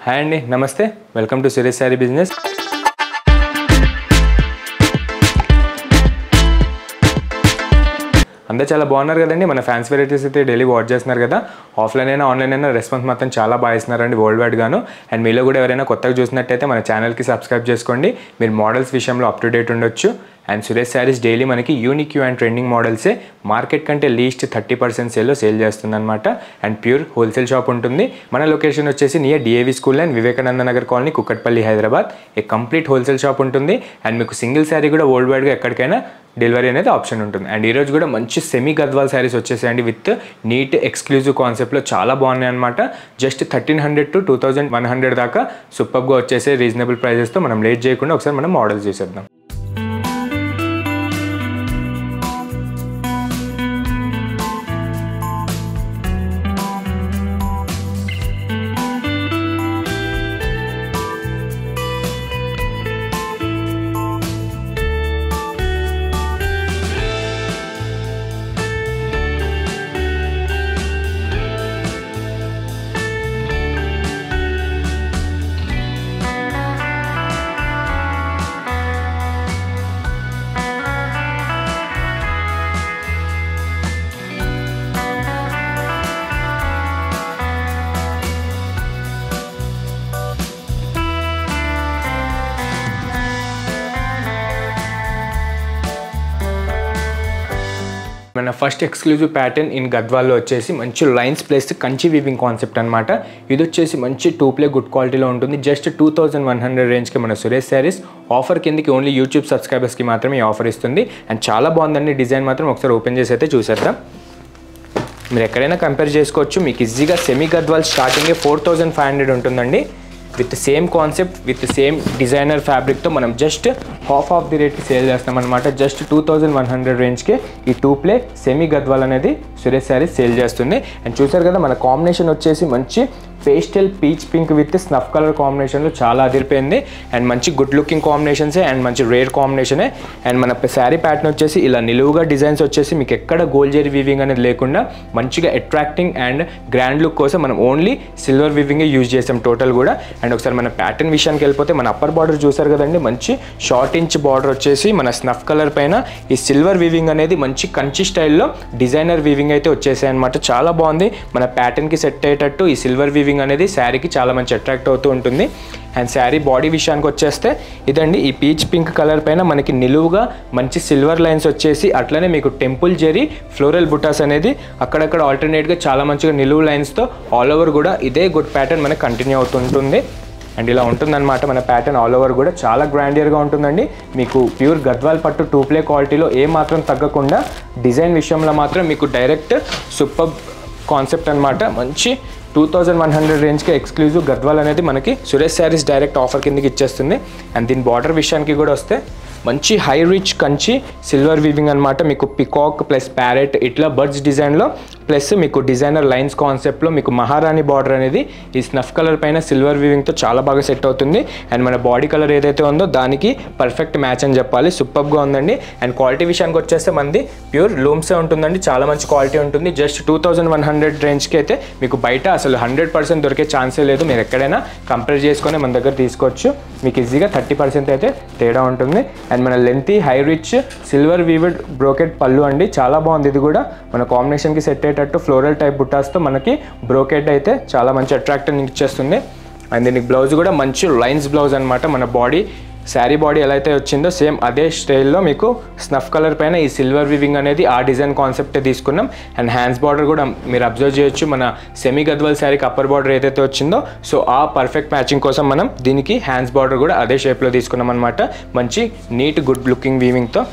Hi అండి, నమస్తే. Welcome to Suresh sari business. అందరూ చాలా బాగున్నారు కదండి. మన ఫ్యాన్స్ వెరైటీస్ అయితే డైలీ వాచ్ చేస్తున్నారు కదా. ఆఫ్లైన్ అయినా ఆన్లైన్ అయినా రెస్పాన్స్ మాత్రం చాలా బాగా ఇస్తున్నారండి వరల్డ్ వైడ్ గాను. అండ్ మీలో కూడా ఎవరైనా కొత్తగా చూసినట్టయితే మన ఛానల్కి సబ్స్క్రైబ్ చేసుకోండి. మీరు మోడల్స్ విషయంలో అప్ టు డేట్ ఉండొచ్చు. అండ్ సురేష్ శారీస్ డైలీ మనకి యూనిక్ అండ్ ట్రెండింగ్ మోడల్సే మార్కెట్ కంటే లీస్ట్ 30% సేల్లో సేల్ చేస్తుందన్నమాట. అండ్ ప్యూర్ హోల్సేల్ షాప్ ఉంటుంది. మన లొకేషన్ వచ్చేసి near DAV school and Vivekananda Nagar colony, Kukatpally, Hyderabad. A complete wholesale shop ఉంటుంది. అండ్ మీకు సింగిల్ శారీ కూడా వరల్డ్ వైడ్గా ఎక్కడికైనా డెలివరీ అనేది ఆప్షన్ ఉంటుంది. అండ్ ఈరోజు కూడా మంచి సెమీ గద్వాల్ శారీస్ వచ్చేసాయండి విత్ నీట్ ఎక్స్క్లూజివ్ కాన్సెప్ట్లో చాలా బాగున్నాయి అనమాట. జస్ట్ 1300 to 2100 దాకా సూపర్గా వచ్చేసే రీజనబుల్ ప్రైజెస్తో. మనం లేట్ చేయకుండా ఒకసారి మనం మోడల్స్ చేసేద్దాం. మన ఫస్ట్ ఎక్స్క్లూజివ్ ప్యాటర్న్ ఇన్ గద్వాల్లో వచ్చేసి మంచి lines plus Kanchi weaving concept అనమాట. ఇది వచ్చేసి మంచి 2 గుడ్ క్వాలిటీలో ఉంటుంది. జస్ట్ 2100 రేంజ్కి మన సురేష్ శారీస్ ఆఫర్ కిందకి ఓన్లీ యూట్యూబ్ సబ్స్క్రైబర్స్కి మాత్రమే ఈ ఆఫర్ ఇస్తుంది. అండ్ చాలా బాగుందండి డిజైన్ మాత్రం. ఒకసారి ఓపెన్ చేసి అయితే చూసేద్దాం. మీరు ఎక్కడైనా కంపేర్ చేసుకోవచ్చు. మీకు ఈజీగా సెమీ గద్వాల్ స్టార్టింగే 4500 ఉంటుందండి. With same concept with same designer ఫ్యాబ్రిక్తో మనం జస్ట్ హాఫ్ ఆఫ్ ది రేట్కి సేల్ చేస్తాం అనమాట. జస్ట్ 2100 రేంజ్కి ఈ 2 సెమీ గద్వాల్ అనేది సురేష్ శారీస్ సేల్ చేస్తుంది. అండ్ చూసారు కదా, మన కాంబినేషన్ వచ్చేసి మంచి pastel peach pink with snuff colour కాంబినేషన్లో చాలా అదిరిపోయింది. అండ్ మంచి గుడ్ లుకింగ్ కాంబినేషన్సే అండ్ మంచి రేర్ కాంబినేషనే. అండ్ మన శారీ ప్యాటర్న్ వచ్చేసి ఇలా నిలువుగా డిజైన్స్ వచ్చేసి మీకు ఎక్కడ గోల్డ్ జరీ వీవింగ్ అనేది లేకుండా మంచిగా అట్రాక్టింగ్ అండ్ గ్రాండ్ లుక్ కోసం మనం ఓన్లీ సిల్వర్ వీవింగే యూజ్ చేసాం టోటల్ కూడా. అండ్ ఒకసారి మన ప్యాటర్న్ విషయానికి వెళ్ళిపోతే మన అప్పర్ బార్డర్ చూసారు కదండి, మంచి షార్ట్ ఇంచ్ బార్డర్ వచ్చేసి మన స్నఫ్ కలర్ పైన ఈ సిల్వర్ వీవింగ్ అనేది మంచి కంచి స్టైల్లో డిజైనర్ వీవింగ్ అయితే వచ్చేసాయి అనమాట. చాలా బాగుంది. మన ప్యాటర్న్కి సెట్ అయ్యేటట్టు ఈ సిల్వర్ వీవింగ్ అనేది శారీకి చాలా మంచి అట్రాక్ట్ అవుతూ ఉంటుంది. అండ్ శారీ బాడీ విషయానికి వచ్చేస్తే ఇదండి, ఈ పీచ్ పింక్ కలర్ పైన మనకి నిలువుగా మంచి సిల్వర్ లైన్స్ వచ్చేసి అట్లనే మీకు టెంపుల్ జెరీ ఫ్లోరల్ బుటాస్ అనేది అక్కడక్కడ ఆల్టర్నేట్గా చాలా మంచిగా నిలువు లైన్స్తో ఆల్ ఓవర్ కూడా ఇదే గుడ్ ప్యాటర్న్ మనకి కంటిన్యూ అవుతుంటుంది. అండ్ ఇలా ఉంటుందన్నమాట మన ప్యాటర్న్. ఆల్ ఓవర్ కూడా చాలా గ్రాండియర్గా ఉంటుందండి. మీకు ప్యూర్ గద్వాల్ పట్టు 2 క్వాలిటీలో ఏ మాత్రం తగ్గకుండా డిజైన్ విషయంలో మాత్రం మీకు డైరెక్ట్ సూపర్ కాన్సెప్ట్ అనమాట. మంచి 2100 రేంజ్కి ఎక్స్క్లూజివ్ గద్వాల్ అనేది మనకి సురేష్ శారీస్ డైరెక్ట్ ఆఫర్ కిందకి ఇచ్చేస్తుంది. అండ్ దీని బార్డర్ విషయానికి కూడా వస్తే మంచి high rich Kanchi silver weaving అనమాట. మీకు పికాక్ ప్లస్ ప్యారెట్ ఇట్లా బర్డ్స్ డిజైన్లో ప్లస్ మీకు డిజైనర్ లైన్స్ కాన్సెప్ట్లో మీకు మహారాణి బార్డర్ అనేది ఈ స్నఫ్ కలర్ పైన సిల్వర్ వీవింగ్తో చాలా బాగా సెట్ అవుతుంది. అండ్ మన బాడీ కలర్ ఏదైతే ఉందో దానికి పర్ఫెక్ట్ మ్యాచ్ అని చెప్పాలి. సూపర్గా ఉందండి. అండ్ క్వాలిటీ విషయానికి వచ్చేస్తే మనది ప్యూర్ లూమ్సే ఉంటుందండి. చాలా మంచి క్వాలిటీ ఉంటుంది. జస్ట్ 2100 రేంజ్కి అయితే మీకు బయట అసలు 100% దొరికే ఛాన్సే లేదు. మీరు ఎక్కడైనా కంపేర్ చేసుకొని మన దగ్గర తీసుకోవచ్చు. మీకు ఈజీగా 30% అయితే తేడా ఉంటుంది. అండ్ మన lengthy high rich silver weaved brocade పళ్ళు అండి. చాలా బాగుంది. ఇది కూడా మన కాంబినేషన్కి సెట్ అయ్యేటట్టు ఫ్లోరల్ టైప్ బుట్టాస్తో మనకి బ్రోకెట్ అయితే చాలా మంచి అట్రాక్టివ్ ఇచ్చేస్తుంది. అండ్ దీనికి బ్లౌజ్ కూడా మంచి లైన్స్ బ్లౌజ్ అనమాట. మన బాడీ శారీ బాడీ ఎలా అయితే వచ్చిందో సేమ్ అదే స్టైల్లో మీకు స్నఫ్ కలర్ పైన ఈ సిల్వర్ వీవింగ్ అనేది ఆ డిజైన్ కాన్సెప్టే తీసుకున్నాం. అండ్ హ్యాండ్స్ బార్డర్ కూడా మీరు అబ్జర్వ్ చేయొచ్చు. మన సెమీ గద్వాల్ శారీకి అప్పర్ బార్డర్ ఏదైతే వచ్చిందో సో ఆ పర్ఫెక్ట్ మ్యాచింగ్ కోసం మనం దీనికి హ్యాండ్స్ బార్డర్ కూడా అదే షేప్లో తీసుకున్నాం అనమాట. మంచి నీట్ గుడ్ లుకింగ్ వీవింగ్తో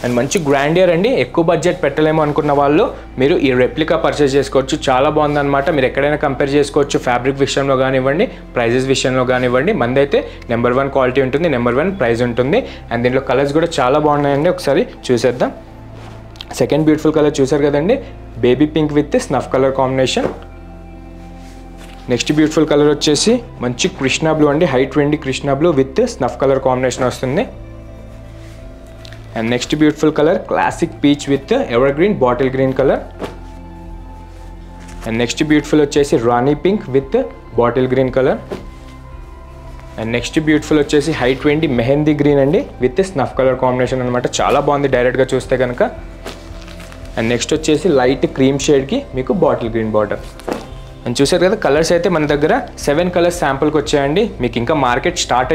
అండ్ మంచి గ్రాండియర్ అండి. ఎక్కువ బడ్జెట్ పెట్టలేము అనుకున్న వాళ్ళు మీరు ఈ రెప్లికా పర్చేస్ చేసుకోవచ్చు. చాలా బాగుందన్నమాట. మీరు ఎక్కడైనా కంపేర్ చేసుకోవచ్చు. ఫ్యాబ్రిక్ విషయంలో కానివ్వండి, ప్రైజెస్ విషయంలో కానివ్వండి. మందైతే నెంబర్ 1 క్వాలిటీ ఉంటుంది, నెంబర్ 1 ప్రైస్ ఉంటుంది. అండ్ దీంట్లో కలర్స్ కూడా చాలా బాగున్నాయండి. ఒకసారి చూసేద్దాం. సెకండ్ బ్యూటిఫుల్ కలర్ చూసారు కదండి, baby pink with snuff colour combination. Next beautiful colour వచ్చేసి మంచి కృష్ణా బ్లూ అండి. High trendy Krishna blue with snuff colour combination వస్తుంది. And next beautiful color, classic peach with evergreen bottle green color. And next beautiful వచ్చేసి రాణి pink with bottle green colour. And next beautiful వచ్చేసి high 20 mehndi green అండి with snuff colour combination అనమాట. చాలా బాగుంది డైరెక్ట్గా చూస్తే కనుక. అండ్ నెక్స్ట్ వచ్చేసి లైట్ క్రీమ్ షేడ్కి మీకు బాటిల్ గ్రీన్ బార్డర్. అండ్ చూసారు కదా కలర్స్ అయితే మన దగ్గర 7 కలర్స్ శాంపుల్కి వచ్చాయండి. మీకు ఇంకా మార్కెట్ స్టార్ట్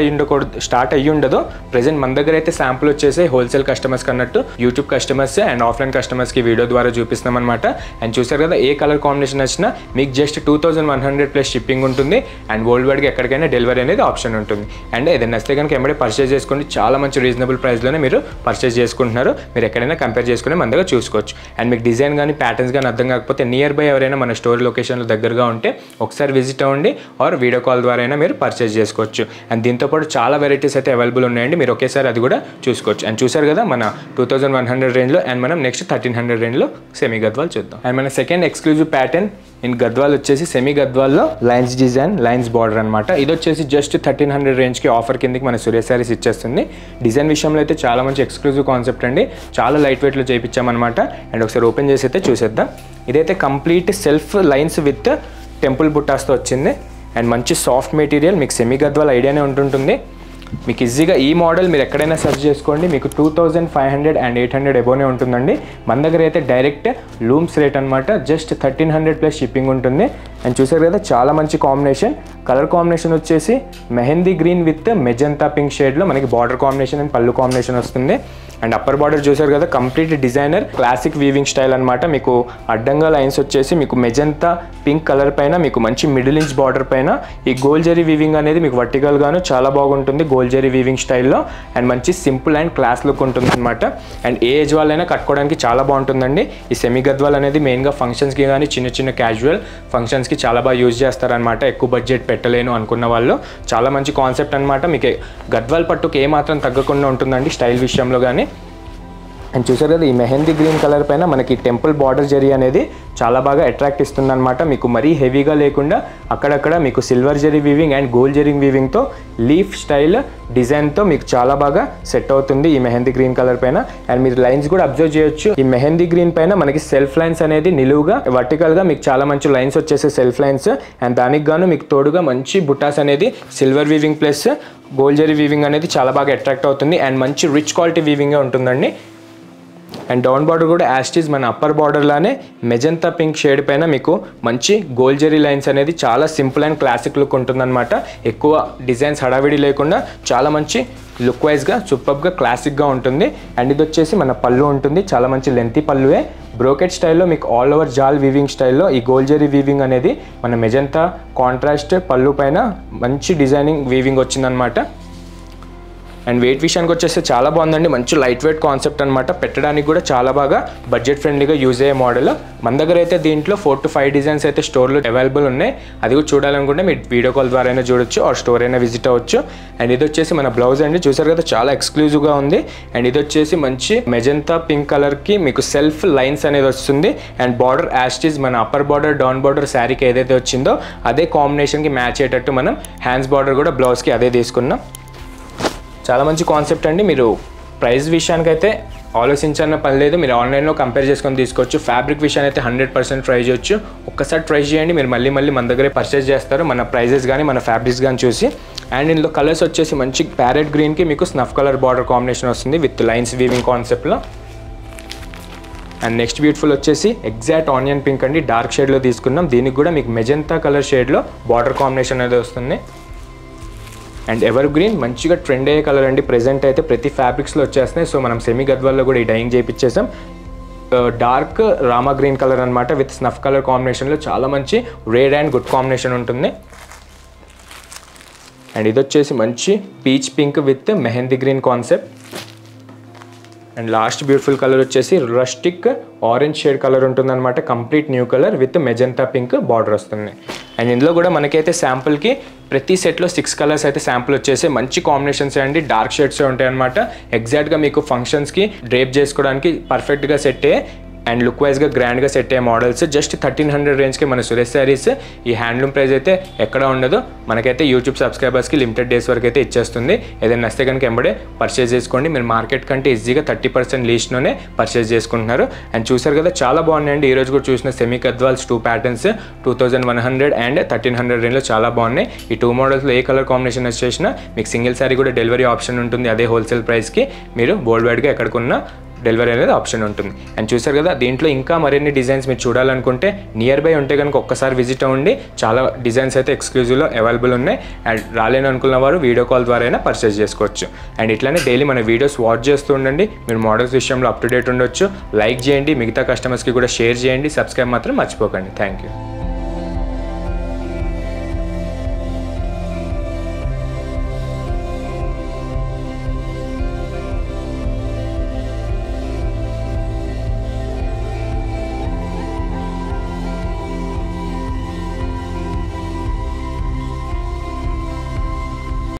అయ్యి ఉండదు. ప్రెజెంట్ మన దగ్గర అయితే శాంపుల్ వచ్చేసి హోల్సేల్ కస్టమర్స్కి అన్నట్టు యూట్యూబ్ కస్టమర్స్ అండ్ ఆఫ్లైన్ కస్టమర్స్కి వీడియో ద్వారా చూపిస్తాం అనమాట. అండ్ చూసారు కదా ఏ కలర్ కాంబినేషన్ వచ్చినా మీకు జస్ట్ 2100 ప్లస్ షిప్పింగ్ ఉంటుంది. అండ్ వరల్డ్ వైడ్గా ఎక్కడికైనా డెలివరీ అనేది ఆప్షన్ ఉంటుంది. అండ్ ఏదైనా నచ్చితే కనుక ఎంబడే పర్చేస్ చేసుకోండి. చాలా మంచి రీజనబుల్ ప్రైస్లోనే మీరు పర్చేస్ చేసుకుంటున్నారు. మీరు ఎక్కడైనా కంపేర్ చేసుకుని మన దగ్గర చూసుకోవచ్చు. అండ్ మీకు డిజైన్ కానీ ప్యాటర్న్స్ కానీ అర్థం కాకపోతే నియర్ బై ఎవరైనా మన స్టోర్ లొకేషన్లో దగ్గరగా ఉంటే ఒకసారి విజిట్ అవ్వండి ఆర్ వీడియో కాల్ ద్వారా అయినా మీరు పర్చేస్ చేసుకోవచ్చు. అండ్ దీంతోపాటు చాలా వెరైటీస్ అయితే అవైలబుల్ ఉన్నాయండి. మీరు ఒకేసారి అది కూడా చూసుకోవచ్చు. అండ్ చూసారు కదా మన 2100 రేంజ్లో. అండ్ మనం నెక్స్ట్ 1300 రేంజ్లో సెమీ గద్వాల్ చూద్దాం. అండ్ మన second exclusive pattern in Gadwal వచ్చేసి సెమీ గద్వాల్లో లైన్స్ డిజైన్ లైన్స్ బార్డర్ అనమాట. ఇది వచ్చేసి జస్ట్ 1300 రేంజ్కి ఆఫర్ కిందకి మన సురేష్ సారీస్ ఇచ్చేస్తుంది. డిజైన్ విషయంలో అయితే చాలా మంచి ఎక్స్క్లూజివ్ కాన్సెప్ట్ అండి. చాలా లైట్ వెయిట్లో చేయించామన్నమాట. అండ్ ఒకసారి ఓపెన్ చేసి అయితే చూసేద్దాం. ఇదైతే complete self lines with temple బుట్టాస్తో వచ్చింది. అండ్ మంచి సాఫ్ట్ మెటీరియల్. మీకు సెమీ గద్వాల్ ఐడియానే ఉంటుంటుంది. మీకు ఈజీగా ఈ మోడల్ మీరు ఎక్కడైనా సెర్చ్ చేసుకోండి. మీకు 2500 అండ్ 800 ఎబోనే ఉంటుందండి. మన దగ్గర అయితే డైరెక్ట్ లూమ్స్ రేట్ అనమాట. జస్ట్ 1300 ప్లస్ షిప్పింగ్ ఉంటుంది. అండ్ చూసారు కదా చాలా మంచి కాంబినేషన్. కలర్ కాంబినేషన్ వచ్చేసి mehndi green with magenta pink షేడ్లో మనకి బార్డర్ కాంబినేషన్ అండ్ పళ్ళు కాంబినేషన్ వస్తుంది. అండ్ అప్పర్ బార్డర్ చూసారు కదా complete designer classic weaving style అనమాట. మీకు అడ్డంగా లైన్స్ వచ్చేసి మీకు మెజంతా పింక్ కలర్ పైన మీకు మంచి మిడిల్ ఇంచ్ బార్డర్ పైన ఈ గోల్డ్ జరీ వీవింగ్ అనేది మీకు వర్టికల్ గాను చాలా బాగుంటుంది గోల్డ్ జరీ వీవింగ్ స్టైల్లో. అండ్ మంచి సింపుల్ అండ్ క్లాస్ లుక్ ఉంటుంది అనమాట. అండ్ ఏ ఏజ్ వాళ్ళైనా కట్టుకోవడానికి చాలా బాగుంటుందండి. ఈ సెమీ గద్వాల్ అనేది మెయిన్గా ఫంక్షన్స్కి కానీ చిన్న చిన్న క్యాజువల్ ఫంక్షన్స్కి చాలా బాగా యూజ్ చేస్తారనమాట. ఎక్కువ బడ్జెట్ పెట్టలేను అనుకున్న వాళ్ళు చాలా మంచి కాన్సెప్ట్ అనమాట. మీకు గద్వాల్ పట్టుకు ఏమాత్రం తగ్గకుండా ఉంటుందండి స్టైల్ విషయంలో కానీ. అండ్ చూసారు కదా ఈ మెహందీ గ్రీన్ కలర్ పైన మనకి టెంపుల్ బార్డర్ జరీ అనేది చాలా బాగా అట్రాక్ట్ ఇస్తుంది అనమాట. మీకు మరీ హెవీగా లేకుండా అక్కడక్కడ మీకు silver zari weaving and gold zari వీవింగ్తో లీఫ్ స్టైల్ డిజైన్తో మీకు చాలా బాగా సెట్ అవుతుంది ఈ మెహందీ గ్రీన్ కలర్ పైన. అండ్ మీరు లైన్స్ కూడా అబ్జర్వ్ చేయొచ్చు. ఈ మెహందీ గ్రీన్ పైన మనకి సెల్ఫ్ లైన్స్ అనేది నిలువుగా వర్టికల్గా మీకు చాలా మంచి లైన్స్ వచ్చేసే సెల్ఫ్ లైన్స్. అండ్ దానికి గాను మీకు తోడుగా మంచి బుటాస్ అనేది silver weaving plus gold zari weaving అనేది చాలా బాగా అట్రాక్ట్ అవుతుంది. అండ్ మంచి రిచ్ క్వాలిటీ వీవింగే ఉంటుందండి. అండ్ డౌన్ బార్డర్ కూడా యాస్టీజ్ మన అప్పర్ బార్డర్ లానే మెజంతా పింక్ షేడ్ పైన మీకు మంచి గోల్డ్ జరీ లైన్స్ అనేది చాలా సింపుల్ అండ్ క్లాసిక్ లుక్ ఉంటుందన్నమాట. ఎక్కువ డిజైన్స్ హడావిడి లేకుండా చాలా మంచి లుక్ వైజ్గా సూపర్గా క్లాసిక్గా ఉంటుంది. అండ్ ఇది వచ్చేసి మన పళ్ళు ఉంటుంది. చాలా మంచి లెంతీ పళ్ళువే బ్రోకెట్ స్టైల్లో మీకు ఆల్ ఓవర్ జాల్ వీవింగ్ స్టైల్లో ఈ గోల్డ్ జరీ వీవింగ్ అనేది మన మెజంతా కాంట్రాస్ట్ పళ్ళు పైన మంచి డిజైనింగ్ వీవింగ్ వచ్చిందనమాట. అండ్ వెయిట్ విషయానికి వచ్చేస్తే చాలా బాగుందండి. మంచి లైట్ వెయిట్ కాన్సెప్ట్ అనమాట. పెట్టడానికి కూడా చాలా బాగా బడ్జెట్ ఫ్రెండ్లీగా యూజ్ అయ్యే మోడల్. మన దగ్గర అయితే దీంట్లో 4 to 5 డిజైన్స్ అయితే స్టోర్లో అవైలబుల్ ఉన్నాయి. అది కూడా చూడాలనుకుంటే మీరు వీడియో కాల్ ద్వారా అయినా చూడొచ్చు ఆర్ స్టోర్ అయినా విజిట్ అవ్వచ్చు. అండ్ ఇది వచ్చేసి మన బ్లౌజ్ అండి. చూసారు కదా చాలా ఎక్స్క్లూజివ్గా ఉంది. అండ్ ఇది వచ్చేసి మంచి మెజంతా పింక్ కలర్కి మీకు సెల్ఫ్ లైన్స్ అనేది వస్తుంది. అండ్ బార్డర్ యాస్టీజ్ మన అప్పర్ బార్డర్ డౌన్ బార్డర్ శారీకి ఏదైతే వచ్చిందో అదే కాంబినేషన్కి మ్యాచ్ అయ్యేటట్టు మనం హ్యాండ్స్ బార్డర్ కూడా బ్లౌజ్కి అదే తీసుకున్నాం. చాలా మంచి కాన్సెప్ట్ అండి. మీరు ప్రైస్ విషయానికైతే ఆలోచించాలన్న పని లేదు. మీరు ఆన్లైన్లో కంపేర్ చేసుకొని తీసుకోవచ్చు. ఫ్యాబ్రిక్ విషయాన్ని అయితే 100% ట్రై చేయొచ్చు. ఒక్కసారి ట్రై చేయండి. మీరు మళ్ళీ మన దగ్గరే పర్చేస్ చేస్తారు మన ప్రైజెస్ కానీ మన ఫ్యాబ్రిక్స్ కానీ చూసి. అండ్ ఇందులో కలర్స్ వచ్చేసి మంచి ప్యారెట్ గ్రీన్కి మీకు స్నఫ్ కలర్ బార్డర్ కాంబినేషన్ వస్తుంది విత్ లైన్స్ వీవింగ్ కాన్సెప్ట్లో. అండ్ నెక్స్ట్ బ్యూటిఫుల్ వచ్చేసి ఎగ్జాక్ట్ ఆనియన్ పింక్ అండి. డార్క్ షేడ్లో తీసుకున్నాం. దీనికి కూడా మీకు మెజంతా కలర్ షేడ్లో బార్డర్ కాంబినేషన్ అనేది వస్తుంది. అండ్ ఎవర్ గ్రీన్ మంచిగా ట్రెండ్ అయ్యే కలర్ అండి. ప్రెజెంట్ అయితే ప్రతి ఫ్యాబ్రిక్స్లో వచ్చేస్తున్నాయి. సో మనం సెమీ గద్వాల్లో కూడా ఈ డైయింగ్ చేయించేసాం. డార్క్ రామా గ్రీన్ కలర్ అనమాట విత్ స్నఫ్ కలర్ కాంబినేషన్లో చాలా మంచి రేడ్ అండ్ గుడ్ కాంబినేషన్ ఉంటుంది. అండ్ ఇది వచ్చేసి మంచి peach pink with mehndi green concept. And last beautiful colour వచ్చేసి రస్టిక్ ఆరెంజ్ షేడ్ కలర్ ఉంటుందన్నమాట. Complete new colour with magenta pink border వస్తుంది. అండ్ ఇందులో కూడా మనకైతే శాంపుల్కి ప్రతి సెట్లో 6 కలర్స్ అయితే శాంపుల్ వచ్చేసి మంచి కాంబినేషన్స్ అండి. డార్క్ షేడ్స్ ఉంటాయి అనమాట. ఎగ్జాక్ట్గా మీకు ఫంక్షన్స్కి డ్రేప్ చేసుకోవడానికి పర్ఫెక్ట్గా సెట్ అయ్యే అండ్ లుక్ వైజ్గా గ్రాండ్గా సెట్ అయ్యే మోడల్స్ జస్ట్ 1300 రేంజ్కి మన సురేష్ శారీస్ ఈ హ్యాండ్లూమ్ ప్రైస్ అయితే ఎక్కడ ఉండదు. మనకైతే యూట్యూబ్ సబ్స్క్రైబర్స్కి లిమిటెడ్ డేస్ వరకు అయితే ఇచ్చేస్తుంది. ఏదైనా నచ్చితే కనుక ఎంబడే పర్చేజ్ చేసుకోండి. మీరు మార్కెట్ కంటే ఈజీగా 30% లీస్ట్లోనే పర్చేజ్ చేసుకుంటున్నారు. అండ్ చూసారు కదా చాలా బాగున్నాయండి. ఈరోజు కూడా చూసిన సెమీ గద్వాల్స్ 2 ప్యాటర్న్స్ 2100 అండ్ 1300 రేంజ్లో చాలా బాగున్నాయి. ఈ 2 మోడల్స్లో ఏ కలర్ కాంబినేషన్ వచ్చేసినా మీకు సింగిల్ శారీ కూడా డెలివరీ ఆప్షన్ ఉంటుంది. అదే హోల్సేల్ ప్రైస్కి మీరు వరల్డ్ వైడ్గా ఎక్కడికున్నా డెలివరీ అనేది ఆప్షన్ ఉంటుంది. అండ్ చూసారు కదా దీంట్లో ఇంకా మరిన్ని డిజైన్స్ మీరు చూడాలనుకుంటే నియర్ బై ఉంటే కనుక ఒక్కసారి విజిట్ అవ్వండి. చాలా డిజైన్స్ అయితే ఎక్స్క్లూజివ్లో అవైలబుల్ ఉన్నాయి. అండ్ రాలేని అనుకున్న వారు వీడియో కాల్ ద్వారా అయినా పర్చేస్ చేసుకోవచ్చు. అండ్ ఇట్లానే డైలీ మన వీడియోస్ వాచ్ చేస్తూ ఉండండి. మీరు మోడల్స్ విషయంలో అప్ టు డేట్ ఉండొచ్చు. లైక్ చేయండి, మిగతా కస్టమర్స్కి కూడా షేర్ చేయండి. సబ్స్క్రైబ్ మాత్రం మర్చిపోకండి. Thank you.